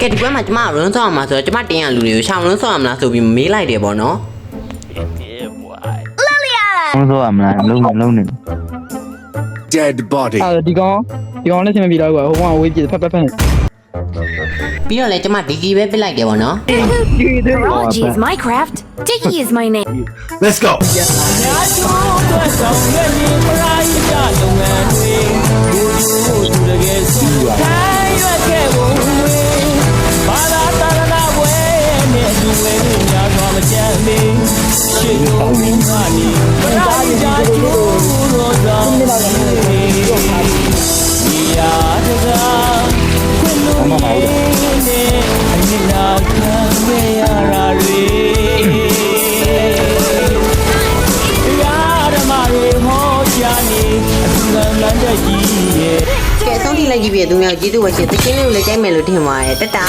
ကဲဒီဘက်မှာကျမရုံးဆော့အောင်မှာဆိုတော့ကျမတင်ရလူတွေကိုရှောင်းရုံးဆော့အောင်မလားဆိုပြီးမေးလိုက်တယ်ပေါ့နော် လုံးဆိုရမလားလုံးနေ Dead body. ဒီကောင်လည်းဆင်မပြေတော့ဘူးဟိုကောင်ဝေးပြဖက်ပြီးတော့လေကျမဒီကီပဲပြလိုက်တယ်ပေါ့နော် Karology is my craft. Dicky is my name. Let's go. ကဲဆုံးထိလိုက်ကြည့်ပြသူများကျေးဇူးပါရှင်တချင်းလေးကိုလည်းကြိုက်မယ်လို့ထင်ပါတယ်တတာ